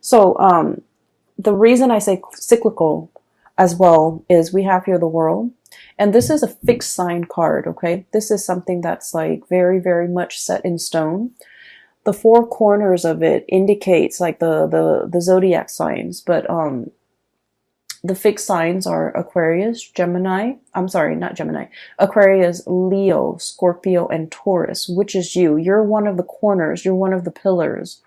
So the reason I say cyclical as well is we have here the world, and this is a fixed sign card. Okay, this is something that's like very, very much set in stone. The four corners of it indicates like the zodiac signs, but the fixed signs are Aquarius, Gemini. I'm sorry, not Gemini. Aquarius, Leo, Scorpio, and Taurus, which is you. You're one of the corners. You're one of the pillars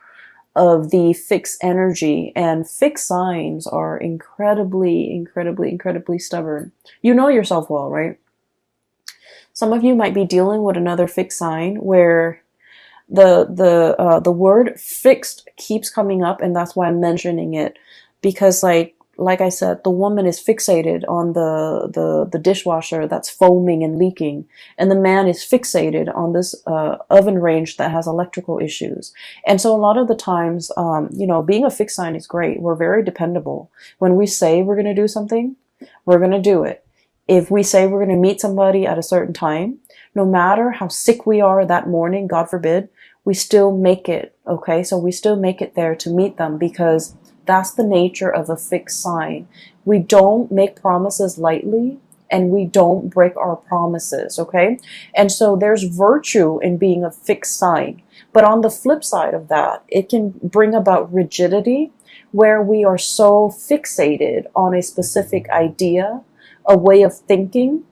of the fixed energy, and fixed signs are incredibly, incredibly, incredibly stubborn. You know yourself well, right? Some of you might be dealing with another fixed sign where the word fixed keeps coming up, and that's why I'm mentioning it, because like I said, the woman is fixated on the dishwasher that's foaming and leaking, and the man is fixated on this oven range that has electrical issues. And so a lot of the times, being a fixed sign is great. We're very dependable. When we say we're going to do something, we're going to do it. If we say we're going to meet somebody at a certain time, no matter how sick we are that morning, God forbid, we still make it. Okay, so we still make it there to meet them, because that's the nature of a fixed sign. We don't make promises lightly, and we don't break our promises, okay? And so there's virtue in being a fixed sign. But on the flip side of that, it can bring about rigidity, where we are so fixated on a specific idea, a way of thinking,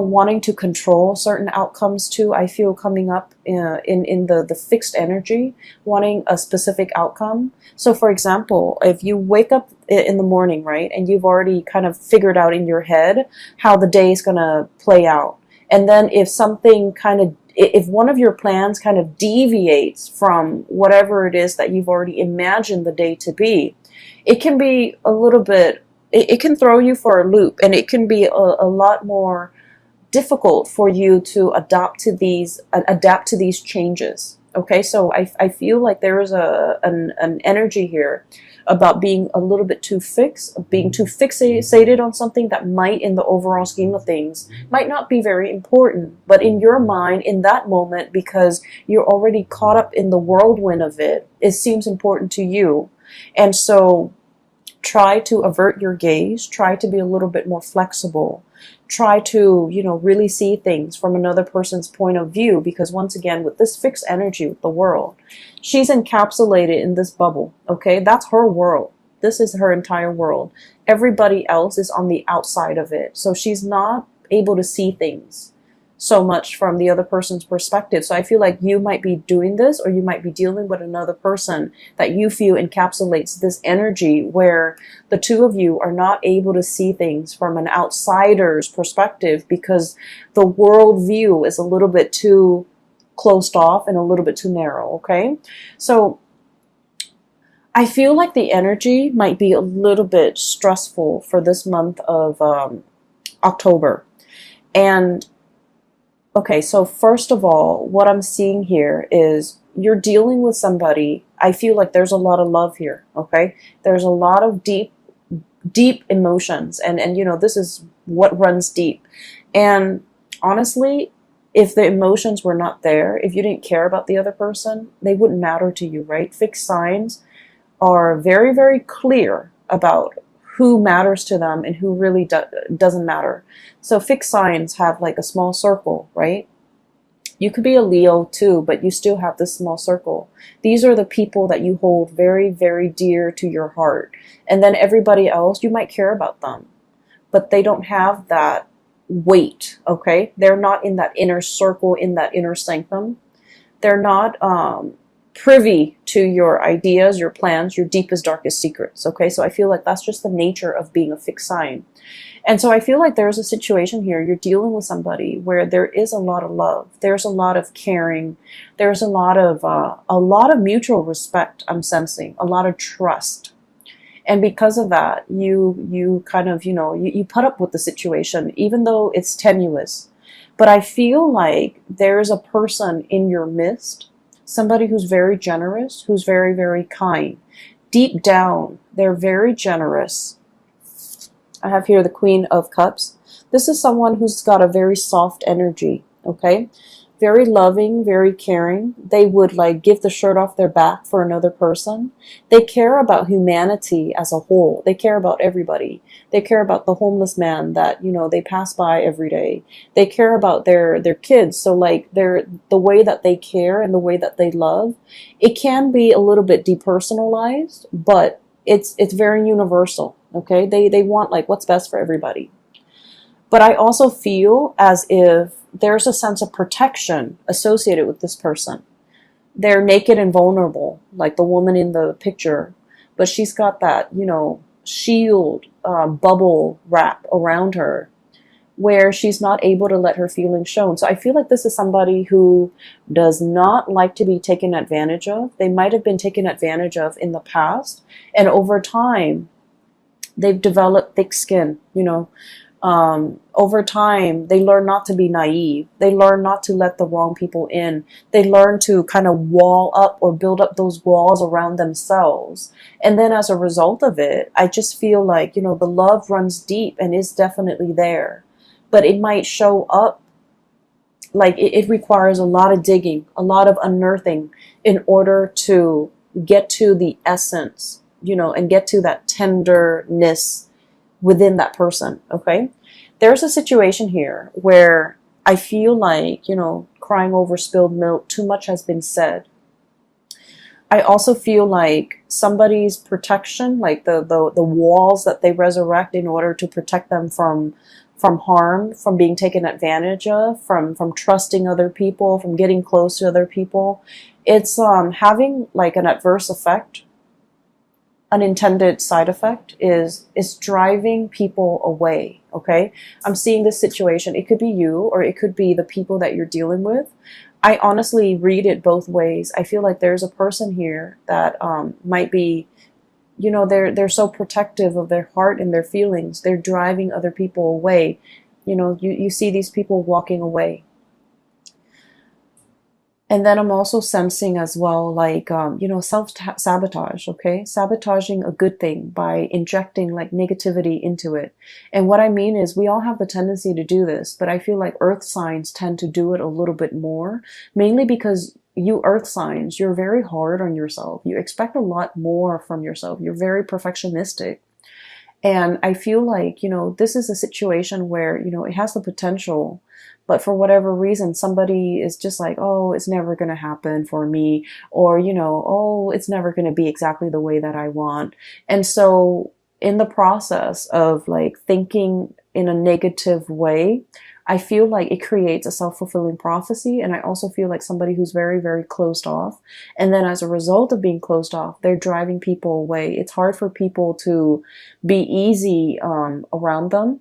wanting to control certain outcomes too. I feel coming up in the fixed energy, wanting a specific outcome. So for example, if you wake up in the morning, right, and you've already kind of figured out in your head how the day is going to play out. And then if one of your plans kind of deviates from whatever it is that you've already imagined the day to be, it can be a little bit, it can throw you for a loop, and it can be a lot more difficult for you to adapt to these changes. Okay, so I feel like there is an energy here about being a little bit too fixed, being too fixated on something that might, in the overall scheme of things, might not be very important. But in your mind, in that moment, because you're already caught up in the whirlwind of it, it seems important to you. And so try to avert your gaze, try to be a little bit more flexible, try to, really see things from another person's point of view, because once again, with this fixed energy with the world, she's encapsulated in this bubble, okay? That's her world. This is her entire world. Everybody else is on the outside of it. So she's not able to see things so much from the other person's perspective. So I feel like you might be doing this, or you might be dealing with another person that you feel encapsulates this energy, where the two of you are not able to see things from an outsider's perspective, because the world view is a little bit too closed off and a little bit too narrow. Okay, so I feel like the energy might be a little bit stressful for this month of October. And okay, so first of all, what I'm seeing here is you're dealing with somebody. I feel like there's a lot of love here, okay? There's a lot of deep emotions, and this is what runs deep. And honestly, if the emotions were not there, if you didn't care about the other person, they wouldn't matter to you, right? Fixed signs are very, very clear about who matters to them and who really doesn't matter. So fixed signs have like a small circle, right? You could be a Leo too, but you still have this small circle. These are the people that you hold very, very dear to your heart. And then everybody else, you might care about them, but they don't have that weight, okay? They're not in that inner circle, in that inner sanctum. They're not privy to your ideas, your plans, your deepest, darkest secrets. Okay, so I feel like that's just the nature of being a fixed sign. And so I feel like there's a situation here. You're dealing with somebody where there is a lot of love. There's a lot of caring. There's a lot of mutual respect. I'm sensing a lot of trust. And because of that, you kind of, you put up with the situation, even though it's tenuous. But I feel like there's a person in your midst, somebody who's very generous, who's very, very kind. Deep down, they're very generous. I have here the Queen of Cups. This is someone who's got a very soft energy, okay? very loving, very caring. They would like give the shirt off their back for another person. They care about humanity as a whole. They care about everybody. They care about the homeless man that, you know, they pass by every day. They care about their kids. So like the way that they care and the way that they love, it can be a little bit depersonalized, but it's very universal. Okay? They want like what's best for everybody. But I also feel as if there's a sense of protection associated with this person. They're naked and vulnerable, like the woman in the picture, but she's got that, you know, shield, bubble wrap around her where she's not able to let her feelings shown. So I feel like this is somebody who does not like to be taken advantage of. They might have been taken advantage of in the past, and over time, they've developed thick skin, you know. Over time, they learn not to be naive. They learn not to let the wrong people in. They learn to kind of wall up or build up those walls around themselves. And then as a result of it, I just feel like, you know, the love runs deep and is definitely there. But it might show up like it requires a lot of digging, a lot of unearthing in order to get to the essence, you know, and get to that tenderness within that person. Okay. There's a situation here where I feel like, you know, crying over spilled milk, too much has been said. I also feel like somebody's protection, like the walls that they resurrect in order to protect them from harm, from being taken advantage of, from trusting other people, from getting close to other people, it's having like an adverse effect. Unintended side effect is driving people away. Okay, I'm seeing this situation. It could be you, or it could be the people that you're dealing with. I honestly read it both ways. I feel like there's a person here that might be, you know, they're so protective of their heart and their feelings. They're driving other people away. You know, you see these people walking away. And then I'm also sensing as well, like, you know, self-sabotage, okay? Sabotaging a good thing by injecting like negativity into it. And what I mean is we all have the tendency to do this, but I feel like earth signs tend to do it a little bit more, mainly because you earth signs, you're very hard on yourself. You expect a lot more from yourself. You're very perfectionistic. And I feel like, you know, this is a situation where, you know, it has the potential, but for whatever reason, somebody is just like, oh, it's never going to happen for me. Or, you know, oh, it's never going to be exactly the way that I want. And so in the process of like thinking in a negative way, I feel like it creates a self-fulfilling prophecy. And I also feel like somebody who's very, very closed off. And then as a result of being closed off, they're driving people away. It's hard for people to be easy around them,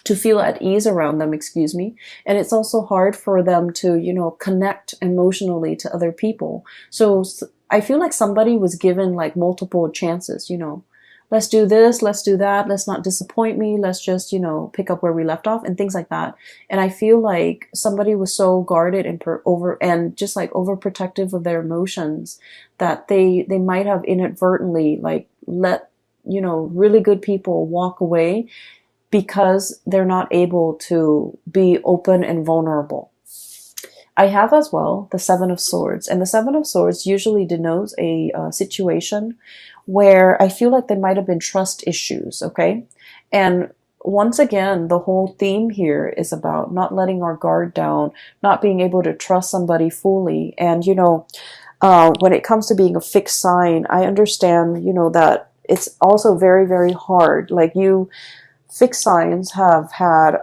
to feel at ease around them, excuse me. And it's also hard for them to, you know, connect emotionally to other people. So I feel like somebody was given like multiple chances, you know. Let's do this, let's do that, let's not disappoint me, let's just, you know, pick up where we left off and things like that. And I feel like somebody was so guarded and just like overprotective of their emotions that they might have inadvertently like let, you know, really good people walk away because they're not able to be open and vulnerable. I have as well the Seven of Swords, and the Seven of Swords usually denotes a situation where I feel like there might have been trust issues, okay? And once again, the whole theme here is about not letting our guard down, not being able to trust somebody fully. And, you know, when it comes to being a fixed sign, I understand, you know, that it's also very, very hard. Like fixed signs have had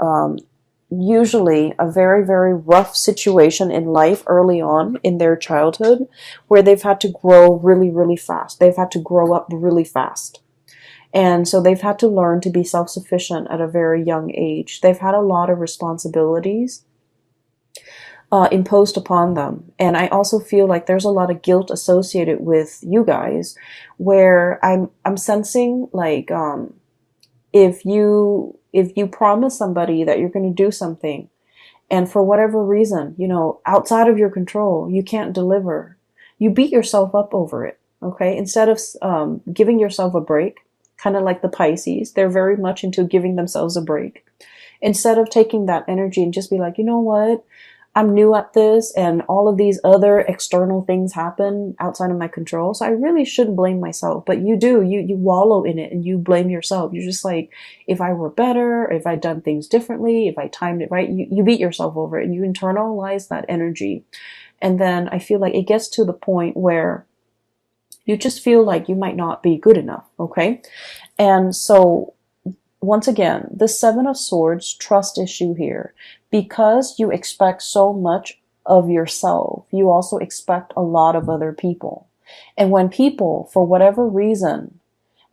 usually a very, very rough situation in life early on in their childhood where they've had to grow really, really fast. They've had to grow up really fast. And so they've had to learn to be self-sufficient at a very young age. They've had a lot of responsibilities imposed upon them. And I also feel like there's a lot of guilt associated with you guys where I'm sensing like if you promise somebody that you're going to do something and for whatever reason, you know, outside of your control, you can't deliver, you beat yourself up over it. Okay. Instead of giving yourself a break, kind of like the Pisces, they're very much into giving themselves a break. Instead of taking that energy and just be like, you know what? I'm new at this and all of these other external things happen outside of my control. So I really shouldn't blame myself. But you do, you wallow in it and you blame yourself. You're just like, if I were better, if I'd done things differently, if I timed it right, you beat yourself over it and you internalize that energy. And then I feel like it gets to the point where you just feel like you might not be good enough. Okay. And so once again, the Seven of Swords trust issue here. Because you expect so much of yourself, you also expect a lot of other people. And when people, for whatever reason,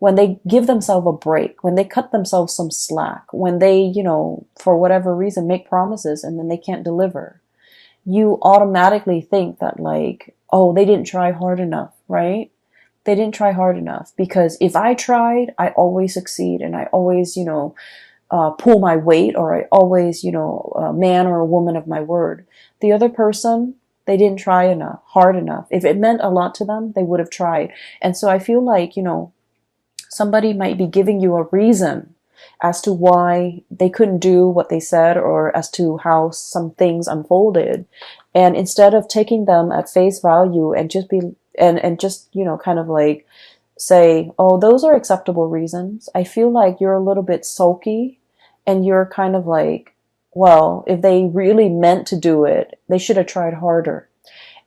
when they give themselves a break, when they cut themselves some slack, when they, you know, for whatever reason make promises and then they can't deliver, you automatically think that like, oh, they didn't try hard enough, right? They didn't try hard enough, because if I tried, I always succeed and I always, you know, pull my weight, or I always, you know, a man or a woman of my word. The other person, they didn't try enough, hard enough. If it meant a lot to them, they would have tried. And so I feel like, you know, somebody might be giving you a reason as to why they couldn't do what they said, or as to how some things unfolded. And instead of taking them at face value and just be, and just, you know, kind of like say, oh, those are acceptable reasons, I feel like you're a little bit sulky and you're kind of like, well, if they really meant to do it, they should have tried harder.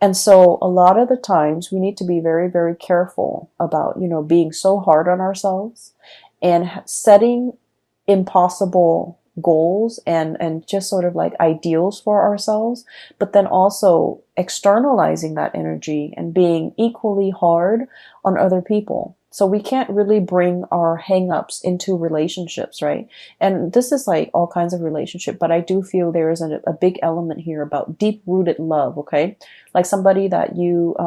And so a lot of the times we need to be very, very careful about, you know, being so hard on ourselves and setting impossible goals and just sort of like ideals for ourselves, but then also externalizing that energy and being equally hard on other people. So we can't really bring our hang-ups into relationships, right? And this is like all kinds of relationship, but I do feel there is a big element here about deep-rooted love, okay? Like somebody that you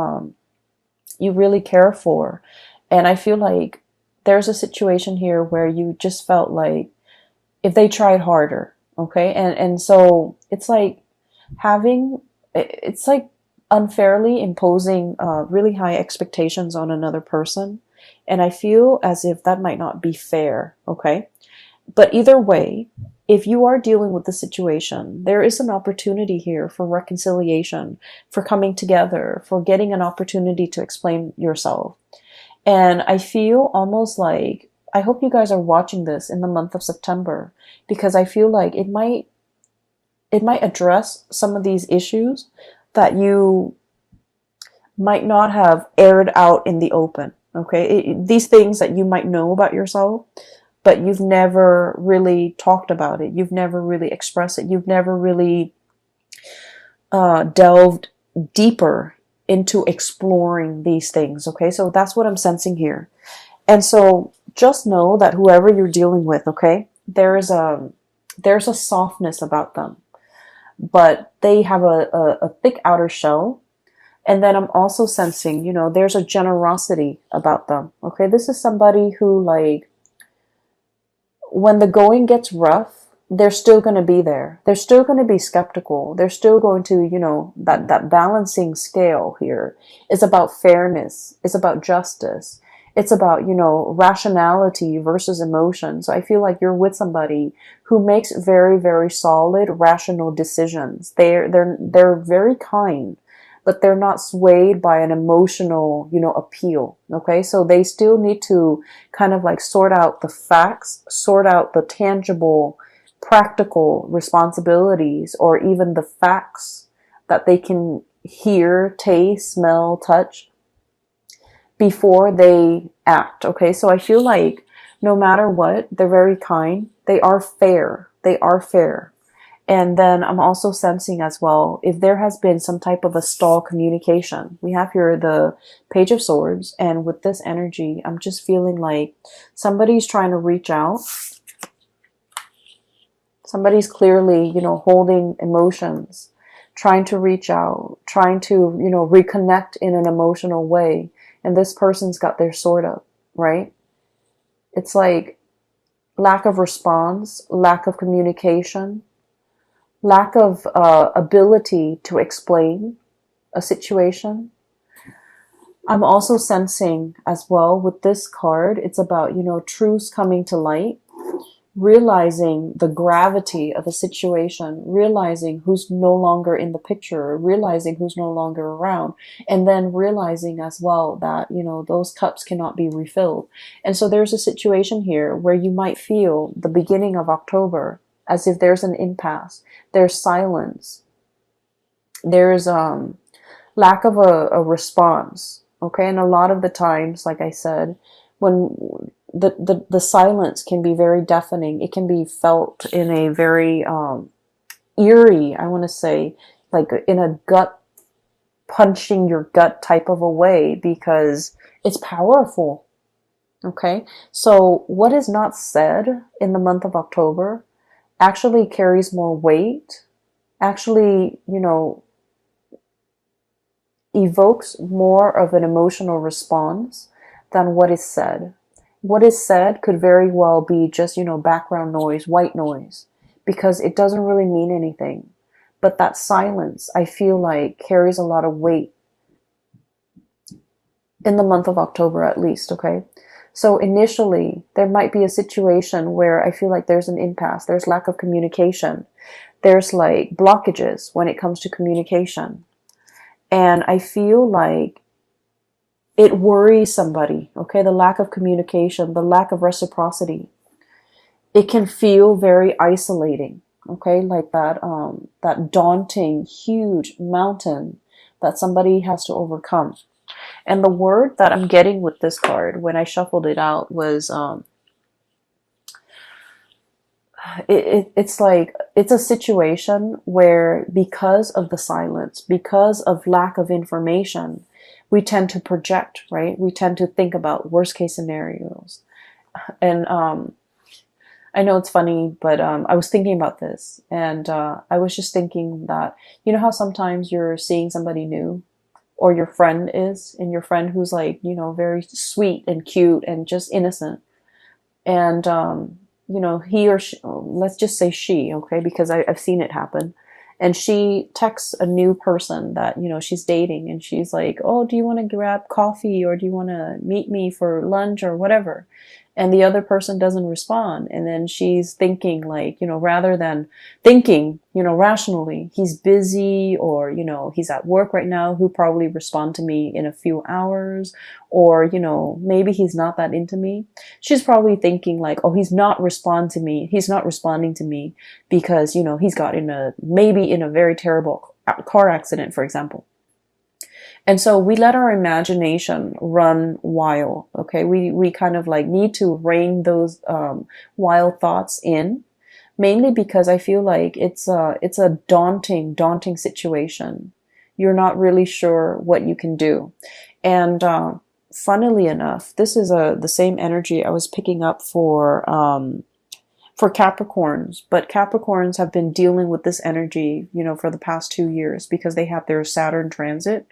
really care for. And I feel like there's a situation here where you just felt like if they tried harder, okay? And so it's like it's like unfairly imposing really high expectations on another person. And I feel as if that might not be fair, okay? But either way, if you are dealing with the situation, there is an opportunity here for reconciliation, for coming together, for getting an opportunity to explain yourself. And I feel almost like, I hope you guys are watching this in the month of September, because I feel like it might address some of these issues that you might not have aired out in the open. Okay, these things that you might know about yourself, but you've never really talked about it. You've never really expressed it. You've never really delved deeper into exploring these things. Okay, so that's what I'm sensing here. And so just know that whoever you're dealing with, okay, there's a softness about them, but they have a thick outer shell. And then I'm also sensing, you know, there's a generosity about them. Okay, this is somebody who, like, when the going gets rough, they're still going to be there. They're still going to be skeptical. They're still going to, you know, that balancing scale here is about fairness. It's about justice. It's about, you know, rationality versus emotion. So I feel like you're with somebody who makes very, very solid, rational decisions. They're very kind, but they're not swayed by an emotional, you know, appeal. Okay, so they still need to kind of like sort out the facts, sort out the tangible, practical responsibilities, or even the facts that they can hear, taste, smell, touch before they act. Okay, so I feel like no matter what, they're very kind. They are fair. They are fair. And then I'm also sensing as well, if there has been some type of a stall communication. We have here the Page of Swords, and with this energy, I'm just feeling like somebody's trying to reach out. Somebody's clearly, you know, holding emotions, trying to reach out, trying to, you know, reconnect in an emotional way. And this person's got their sword up, right? It's like lack of response, lack of communication, lack of ability to explain a situation. I'm also sensing as well with this card, it's about, you know, truths coming to light. realizing the gravity of a situation, realizing who's no longer in the picture, realizing who's no longer around, and then realizing as well that, those cups cannot be refilled. And so there's a situation here where you might feel the beginning of October as if there's an impasse, there's silence, there's lack of a response. Okay, and a lot of the times, like I said, when the silence can be very deafening, it can be felt in a very eerie, I want to say, like in a gut punching your gut type of a way, because it's powerful. Okay, so what is not said in the month of October actually carries more weight, actually, evokes more of an emotional response than what is said. What is said could very well be just, background noise, white noise, because it doesn't really mean anything. But that silence, I feel like, carries a lot of weight in the month of October, at least, okay? So initially, there might be a situation where I feel like there's an impasse, there's lack of communication, there's like blockages when it comes to communication. And I feel like it worries somebody, okay? The lack of communication, the lack of reciprocity. It can feel very isolating, okay? Like that daunting, huge mountain that somebody has to overcome. And the word that I'm getting with this card when I shuffled it out was, it's like, it's a situation where, because of the silence, because of lack of information, we tend to project, right? We tend to think about worst case scenarios. And I know it's funny, but I was thinking about this, and I was just thinking that, how sometimes you're seeing somebody new, or your friend is, and your friend who's like, very sweet and cute and just innocent. And, he or she, let's just say she, okay, because I've seen it happen. And she texts a new person that, she's dating, and she's like, oh, do you want to grab coffee, or do you want to meet me for lunch or whatever? And the other person doesn't respond. And then she's thinking like, rather than thinking, rationally, he's busy, or, he's at work right now, he'll probably respond to me in a few hours, or, maybe he's not that into me. She's probably thinking like, oh, he's not responding to me because, he's got maybe in a very terrible car accident, for example. And so we let our imagination run wild, okay? We kind of like need to rein those wild thoughts in, mainly because I feel like it's a daunting situation. You're not really sure what you can do. And funnily enough, this is the same energy I was picking up for Capricorns, but Capricorns have been dealing with this energy, for the past 2 years, because they have their Saturn transit.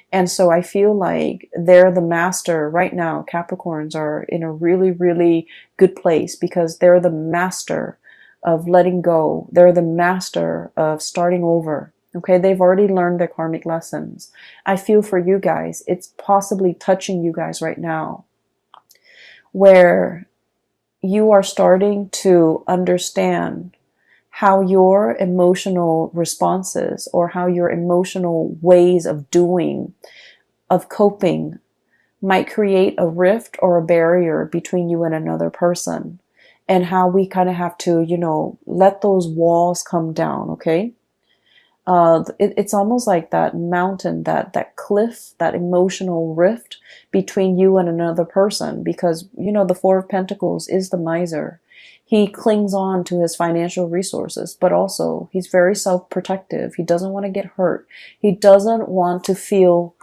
And so I feel like they're the master right now. Capricorns are in a really, really good place because they're the master of letting go. They're the master of starting over. Okay, they've already learned their karmic lessons. I feel for you guys, it's possibly touching you guys right now, where you are starting to understand how your emotional responses, or how your emotional ways of doing, of coping, might create a rift or a barrier between you and another person, and how we kind of have to, let those walls come down, okay? It's almost like that mountain, that cliff, that emotional rift between you and another person, because, the Four of Pentacles is the miser. He clings on to his financial resources, but also he's very self-protective. He doesn't want to get hurt. He doesn't want to feel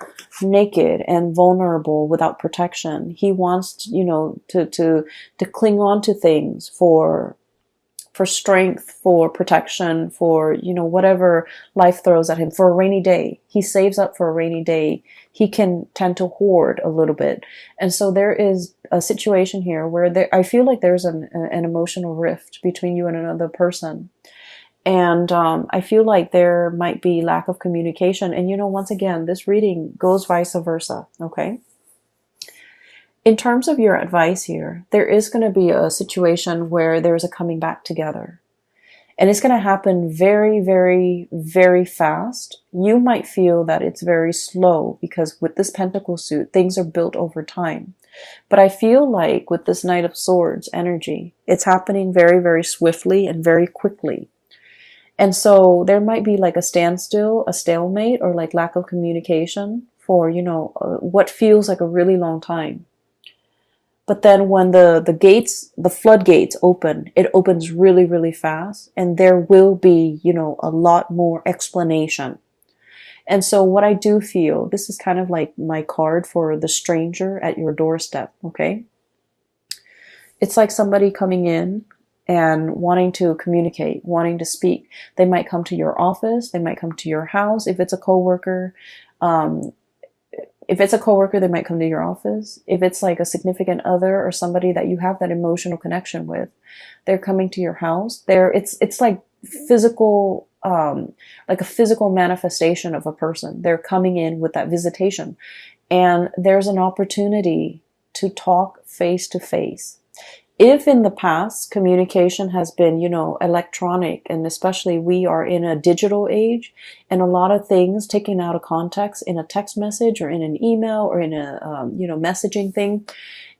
naked and vulnerable without protection. He wants, to cling on to things for strength, for protection, for, whatever life throws at him, for a rainy day. He saves up for a rainy day. He can tend to hoard a little bit. And so there is a situation here where I feel like there's an emotional rift between you and another person. And I feel like there might be lack of communication. And, once again, this reading goes vice versa, okay? In terms of your advice here, there is going to be a situation where there's a coming back together. And it's going to happen very, very, very fast. You might feel that it's very slow because with this Pentacle suit, things are built over time. But I feel like with this Knight of Swords energy, it's happening very, very swiftly and very quickly. And so there might be like a standstill, a stalemate, or like lack of communication for, what feels like a really long time. But then when the floodgates open, it opens really, really fast, and there will be, a lot more explanation. And so what I do feel, this is kind of like my card for the stranger at your doorstep, okay? It's like somebody coming in and wanting to communicate, wanting to speak. They might come to your office, they might come to your house. If it's a coworker, they might come to your office. If it's like a significant other or somebody that you have that emotional connection with, they're coming to your house. It's like physical, like a physical manifestation of a person. They're coming in with that visitation, and there's an opportunity to talk face to face. If in the past communication has been, electronic, and especially we are in a digital age, and a lot of things taken out of context in a text message or in an email or in a, messaging thing,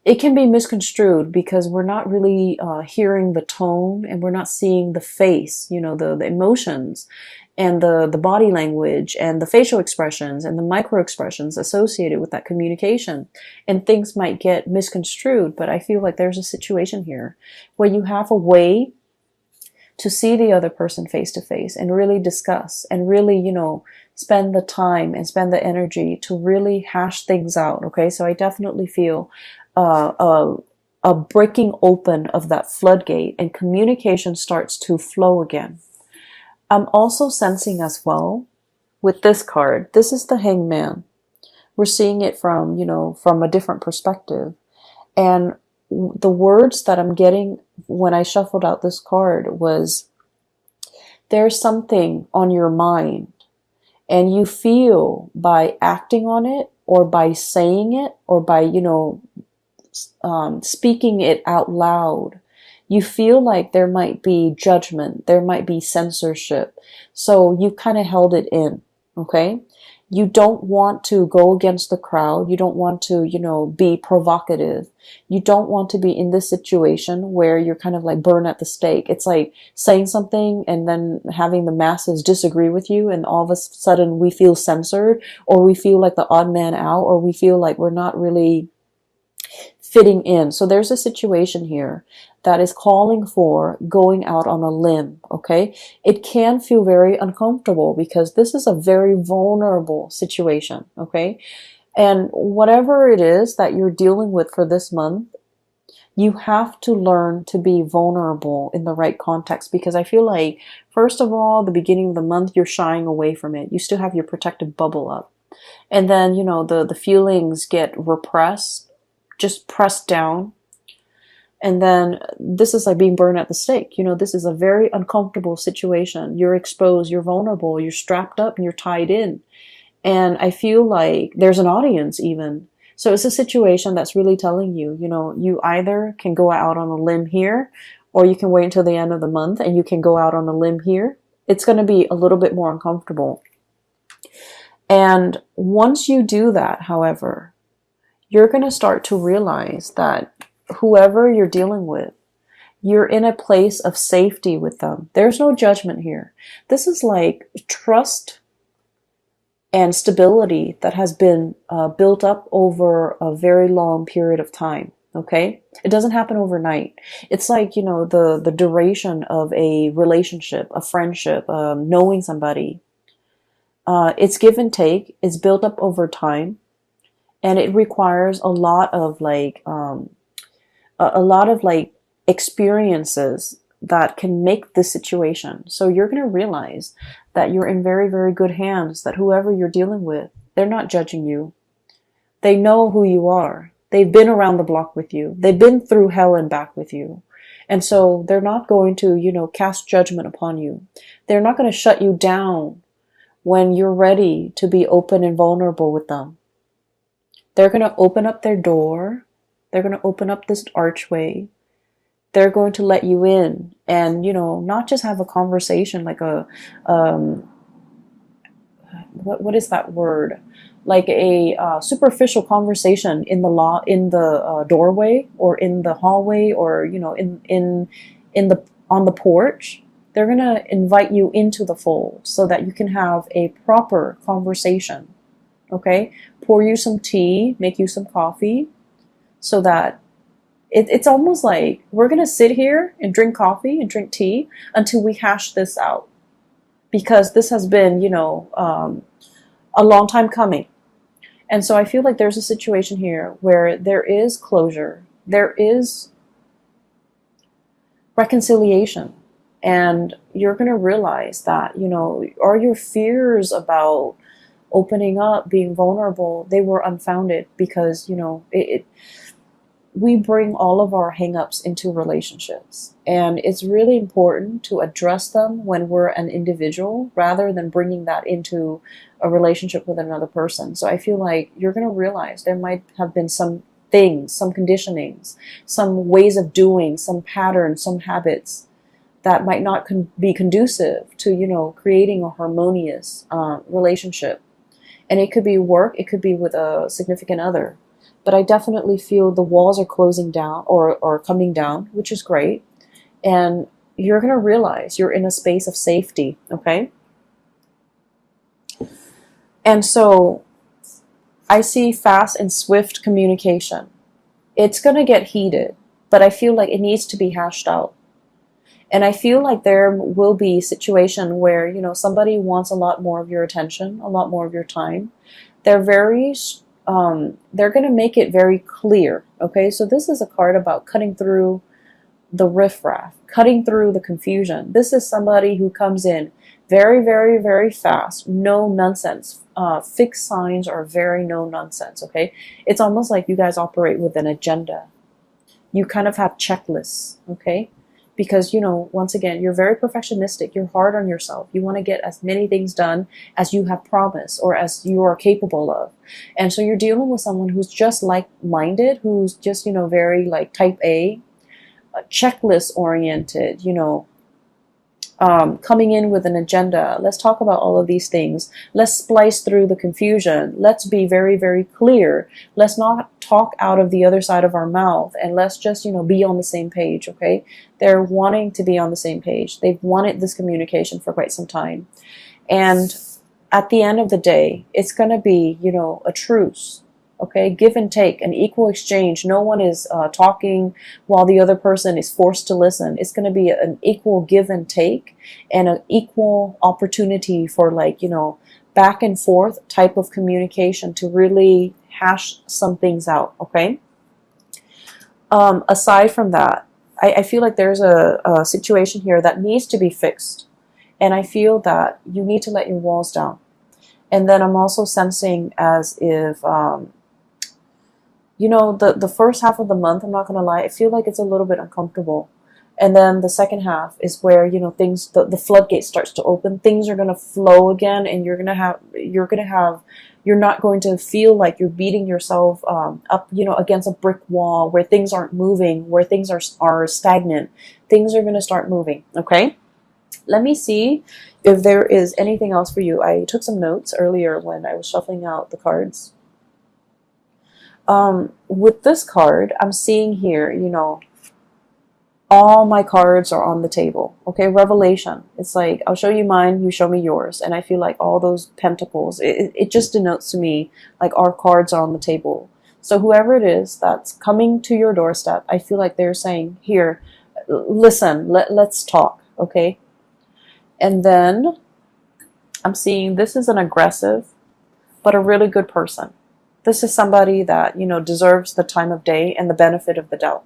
it can be misconstrued because we're not really hearing the tone, and we're not seeing the face, the emotions and the body language and the facial expressions and the micro expressions associated with that communication. And things might get misconstrued, but I feel like there's a situation here where you have a way to see the other person face to face and really discuss and really, spend the time and spend the energy to really hash things out. Okay. So I definitely feel, a breaking open of that floodgate, and communication starts to flow again. I'm also sensing as well with this card, this is the Hangman. We're seeing it from, from a different perspective. And the words that I'm getting when I shuffled out this card was, there's something on your mind, and you feel by acting on it or by saying it or by, speaking it out loud, you feel like there might be judgment, there might be censorship. So you kind of held it in, okay? You don't want to go against the crowd. You don't want to, be provocative. You don't want to be in this situation where you're kind of like burned at the stake. It's like saying something and then having the masses disagree with you, and all of a sudden we feel censored, or we feel like the odd man out, or we feel like we're not really fitting in. So there's a situation here that is calling for going out on a limb, okay? It can feel very uncomfortable because this is a very vulnerable situation, okay? And whatever it is that you're dealing with for this month, you have to learn to be vulnerable in the right context, because I feel like, first of all, the beginning of the month, you're shying away from it. You still have your protective bubble up. And then, the feelings get repressed, just pressed down. And then this is like being burned at the stake. This is a very uncomfortable situation. You're exposed, you're vulnerable, you're strapped up, and you're tied in. And I feel like there's an audience even. So it's a situation that's really telling you, you either can go out on a limb here, or you can wait until the end of the month and you can go out on a limb here. It's going to be a little bit more uncomfortable. And once you do that, however, you're going to start to realize that whoever you're dealing with, you're in a place of safety with them. There's no judgment here. This is like trust and stability that has been built up over a very long period of time. Okay? It doesn't happen overnight. It's like, the duration of a relationship, a friendship, knowing somebody. It's give and take. It's built up over time. And it requires a lot of experiences that can make this situation. So you're going to realize that you're in very, very good hands, that whoever you're dealing with, they're not judging you. They know who you are. They've been around the block with you. They've been through hell and back with you. And so they're not going to, cast judgment upon you. They're not going to shut you down when you're ready to be open and vulnerable with them. They're going to open up their door They're going to open up this archway. They're going to let you in and, you know, not just have a conversation like a, what is that word? Like a superficial conversation in the doorway or in the hallway or, you know, in the on the porch. They're gonna invite you into the fold so that you can have a proper conversation. Okay, pour you some tea, make you some coffee, so that it's almost like we're gonna sit here and drink coffee and drink tea until we hash this out, because this has been, you know, a long time coming. And so I feel like there's a situation here where there is closure, there is reconciliation, and you're going to realize that, you know, are your fears about opening up, being vulnerable, they were unfounded, because, you know, we bring all of our hangups into relationships, and it's really important to address them when we're an individual rather than bringing that into a relationship with another person. So I feel like you're going to realize there might have been some things, some conditionings, some ways of doing, some patterns, some habits that might not be conducive to, you know, creating a harmonious relationship. And it could be work, it could be with a significant other. But I definitely feel the walls are closing down or coming down, which is great. And you're going to realize you're in a space of safety, okay? And so I see fast and swift communication. It's going to get heated, but I feel like it needs to be hashed out. And I feel like there will be a situation where, you know, somebody wants a lot more of your attention, a lot more of your time. They're going to make it very clear, okay? So this is a card about cutting through the riffraff, cutting through the confusion. This is somebody who comes in very, very, very fast, no nonsense. Fixed signs are very no nonsense, okay? It's almost like you guys operate with an agenda. You kind of have checklists, okay? Because, you know, once again, you're very perfectionistic. You're hard on yourself. You want to get as many things done as you have promised or as you are capable of. And so you're dealing with someone who's just like-minded, who's just, you know, very like type A, checklist oriented, you know, coming in with an agenda. Let's talk about all of these things. Let's splice through the confusion. Let's be very, very clear. Let's not talk out of the other side of our mouth, and let's just, you know, be on the same page, okay? They're wanting to be on the same page. They've wanted this communication for quite some time. And at the end of the day, it's going to be, you know, a truce. Okay, give and take, an equal exchange. No one is talking while the other person is forced to listen. It's going to be an equal give and take and an equal opportunity for, like, you know, back and forth type of communication to really hash some things out, okay? Aside from that, I feel like there's a situation here that needs to be fixed. And I feel that you need to let your walls down. And then I'm also sensing as if... you know, the first half of the month, I'm not going to lie, I feel like it's a little bit uncomfortable. And then the second half is where, you know, things, the floodgate starts to open. Things are going to flow again, and you're not going to feel like you're beating yourself up, you know, against a brick wall where things aren't moving, where things are stagnant. Things are going to start moving, okay? Let me see if there is anything else for you. I took some notes earlier when I was shuffling out the cards. With this card, I'm seeing here, you know, all my cards are on the table. Okay, revelation. It's like, I'll show you mine, you show me yours. And I feel like all those pentacles, it just denotes to me like our cards are on the table. So whoever it is that's coming to your doorstep, I feel like they're saying, here, listen, let's talk, okay? And then I'm seeing this is an aggressive, but a really good person. This is somebody that, you know, deserves the time of day and the benefit of the doubt.